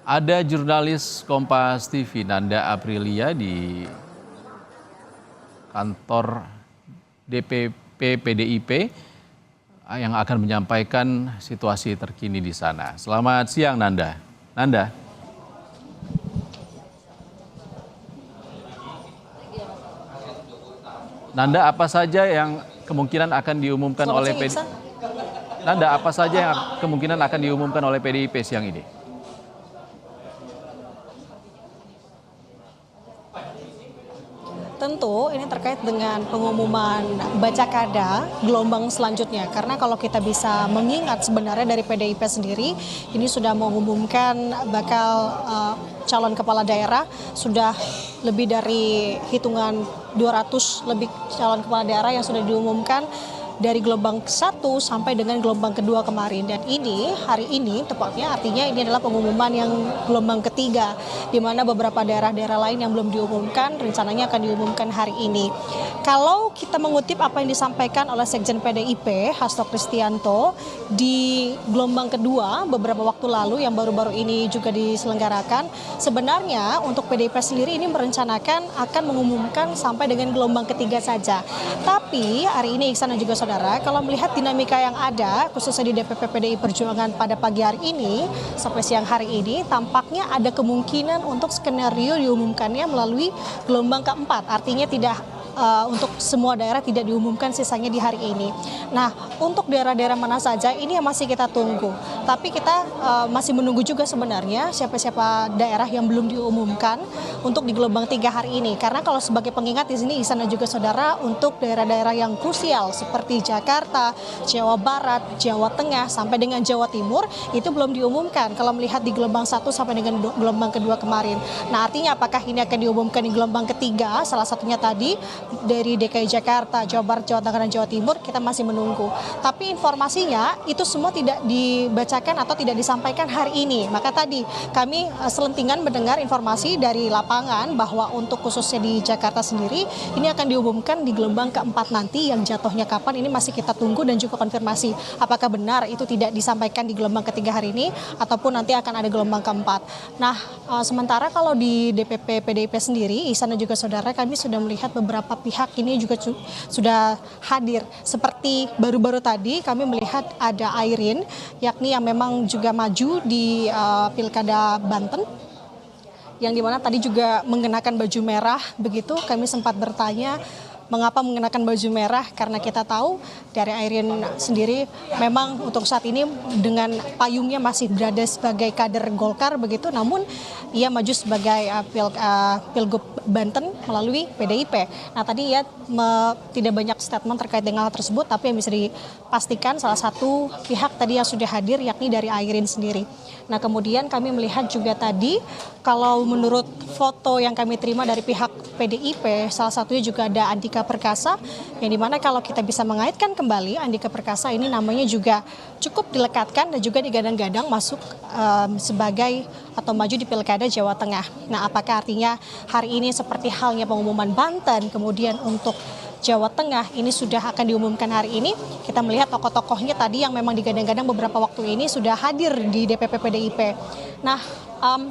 Ada jurnalis Kompas TV Nanda Aprilia di kantor DPP PDIP yang akan menyampaikan situasi terkini di sana. Selamat siang Nanda. Nanda. Nanda, apa saja yang kemungkinan akan diumumkan oleh PDIP? Nanda, apa saja yang kemungkinan akan diumumkan oleh PDIP siang ini? Tentu ini terkait dengan pengumuman baca kada gelombang selanjutnya. Karena kalau kita bisa mengingat sebenarnya dari PDIP sendiri, ini sudah mengumumkan bakal calon kepala daerah, sudah lebih dari hitungan 200 lebih calon kepala daerah yang sudah diumumkan dari gelombang 1 sampai dengan gelombang kedua kemarin. Dan ini hari ini tepatnya artinya ini adalah pengumuman yang gelombang ketiga, di mana beberapa daerah-daerah lain yang belum diumumkan rencananya akan diumumkan hari ini. Kalau kita mengutip apa yang disampaikan oleh Sekjen PDIP Hasto Kristianto di gelombang kedua beberapa waktu lalu yang baru-baru ini juga diselenggarakan, sebenarnya untuk PDIP sendiri ini merencanakan akan mengumumkan sampai dengan gelombang ketiga saja. Tapi hari ini Iksan dan juga saudara, kalau melihat dinamika yang ada khususnya di DPP PDI Perjuangan pada pagi hari ini sampai siang hari ini, tampaknya ada kemungkinan untuk skenario diumumkannya melalui gelombang keempat. Artinya tidak untuk semua daerah tidak diumumkan sisanya di hari ini. Nah, untuk daerah-daerah mana saja ini yang masih kita tunggu. Tapi kita masih menunggu juga sebenarnya siapa-siapa daerah yang belum diumumkan untuk di gelombang 3 hari ini. Karena kalau sebagai pengingat di sini Ihsan dan juga saudara, untuk daerah-daerah yang krusial seperti Jakarta, Jawa Barat, Jawa Tengah sampai dengan Jawa Timur itu belum diumumkan kalau melihat di gelombang 1 sampai dengan gelombang kedua kemarin. Nah, artinya apakah ini akan diumumkan di gelombang ketiga? Salah satunya tadi dari DKI Jakarta, Jawa Barat, Jawa Tengah, dan Jawa Timur, kita masih menunggu. Tapi informasinya itu semua tidak dibacakan atau tidak disampaikan hari ini. Maka tadi kami selentingan mendengar informasi dari lapangan bahwa untuk khususnya di Jakarta sendiri ini akan diumumkan di gelombang keempat nanti, yang jatuhnya kapan ini masih kita tunggu dan juga konfirmasi apakah benar itu tidak disampaikan di gelombang ketiga hari ini ataupun nanti akan ada gelombang keempat. Nah, sementara kalau di DPP PDIP sendiri, Ihsan dan juga saudara, kami sudah melihat beberapa pihak ini juga sudah hadir. Seperti baru-baru tadi kami melihat ada Airin, yakni yang memang juga maju di Pilkada Banten, yang dimana tadi juga mengenakan baju merah. Begitu kami sempat bertanya mengapa mengenakan baju merah, karena kita tahu dari Airin sendiri memang untuk saat ini dengan payungnya masih berada sebagai kader Golkar begitu, namun ia maju sebagai Pilgub Banten melalui PDIP. Nah, tadi ia tidak banyak statement terkait dengan hal tersebut, tapi yang bisa dipastikan salah satu pihak tadi yang sudah hadir yakni dari Airin sendiri. Nah, kemudian kami melihat juga tadi kalau menurut foto yang kami terima dari pihak PDIP, salah satunya juga ada Andika Perkasa, yang dimana kalau kita bisa mengaitkan kembali Andika Perkasa ini namanya juga cukup dilekatkan dan juga digadang-gadang masuk sebagai atau maju di Pilkada Jawa Tengah. Nah, apakah artinya hari ini seperti halnya pengumuman Banten, kemudian untuk Jawa Tengah ini sudah akan diumumkan hari ini? Kita melihat tokoh-tokohnya tadi yang memang digadang-gadang beberapa waktu ini sudah hadir di DPP PDIP. Nah,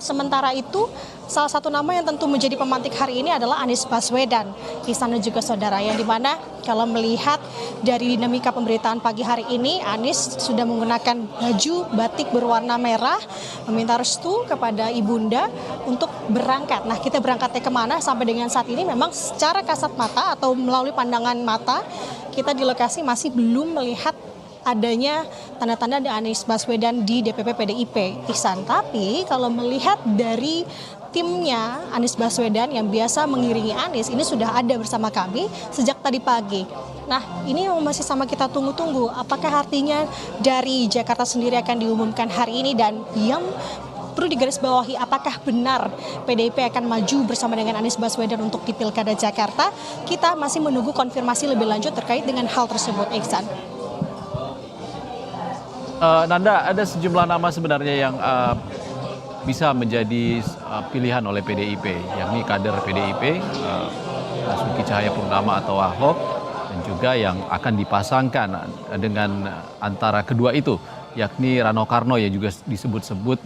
sementara itu salah satu nama yang tentu menjadi pemantik hari ini adalah Anies Baswedan, Ihsan dan juga saudara, yang dimana kalau melihat dari dinamika pemberitaan pagi hari ini, Anies sudah menggunakan baju batik berwarna merah, meminta restu kepada ibunda untuk berangkat. Nah, kita berangkatnya kemana sampai dengan saat ini memang secara kasat mata atau melalui pandangan mata kita di lokasi masih belum melihat adanya tanda-tanda Anies Baswedan di DPP PDIP, Ihsan. Tapi kalau melihat dari timnya Anies Baswedan yang biasa mengiringi Anies, ini sudah ada bersama kami sejak tadi pagi. Nah, ini masih sama kita tunggu-tunggu. Apakah artinya dari Jakarta sendiri akan diumumkan hari ini, dan yang perlu digarisbawahi, apakah benar PDIP akan maju bersama dengan Anies Baswedan untuk di Pilkada Jakarta? Kita masih menunggu konfirmasi lebih lanjut terkait dengan hal tersebut, Iksan. Nanda, ada sejumlah nama sebenarnya yang bisa menjadi pilihan oleh PDIP, yakni kader PDIP, Basuki Cahayapurnama atau Ahok, dan juga yang akan dipasangkan dengan antara kedua itu, yakni Rano Karno yang juga disebut-sebut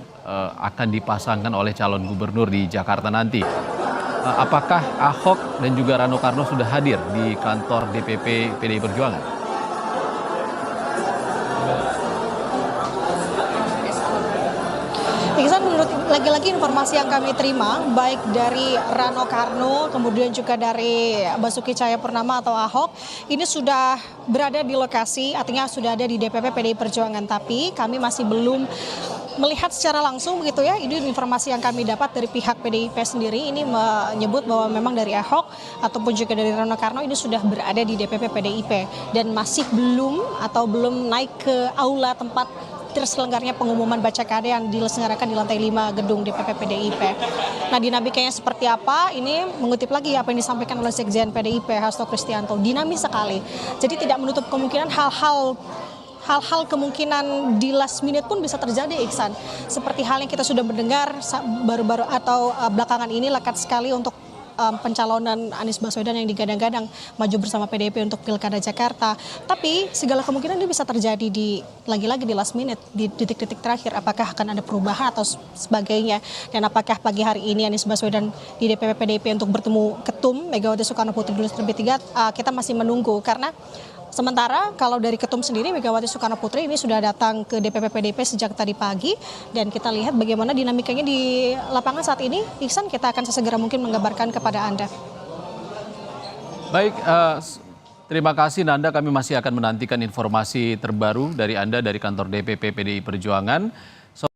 akan dipasangkan oleh calon gubernur di Jakarta nanti. Apakah Ahok dan juga Rano Karno sudah hadir di kantor DPP PDI Perjuangan? Iksan, menurut lagi-lagi informasi yang kami terima, baik dari Rano Karno, kemudian juga dari Basuki Cahayapurnama atau Ahok, ini sudah berada di lokasi, artinya sudah ada di DPP PDI Perjuangan. Tapi kami masih belum melihat secara langsung begitu ya. Ini informasi yang kami dapat dari pihak PDIP sendiri, ini menyebut bahwa memang dari Ahok ataupun juga dari Rano Karno ini sudah berada di DPP PDIP dan masih belum naik ke aula tempat terselenggaranya pengumuman baca kada yang diselenggarakan di lantai 5 gedung DPP PDIP. Nah, dinamikanya seperti apa? Ini mengutip lagi apa yang disampaikan oleh Sekjen PDIP Hasto Kristianto. Dinamis sekali. Jadi tidak menutup kemungkinan hal-hal kemungkinan di last minute pun bisa terjadi, Iksan. Seperti hal yang kita sudah mendengar baru-baru atau belakangan ini lekat sekali untuk pencalonan Anies Baswedan yang digadang-gadang maju bersama PDIP untuk Pilkada Jakarta. Tapi segala kemungkinan ini bisa terjadi lagi-lagi di last minute, di detik-detik terakhir. Apakah akan ada perubahan atau sebagainya? Dan apakah pagi hari ini Anies Baswedan di DPP PDIP untuk bertemu Ketum Megawati Soekarno Putri dulu terlebih tiga, kita masih menunggu. Karena sementara kalau dari Ketum sendiri, Megawati Soekarno Putri ini sudah datang ke DPP PDIP sejak tadi pagi. Dan kita lihat bagaimana dinamikanya di lapangan saat ini. Iksan, kita akan sesegera mungkin menggambarkan kepada Anda. Baik, terima kasih Nanda. Kami masih akan menantikan informasi terbaru dari Anda dari kantor DPP PDI Perjuangan.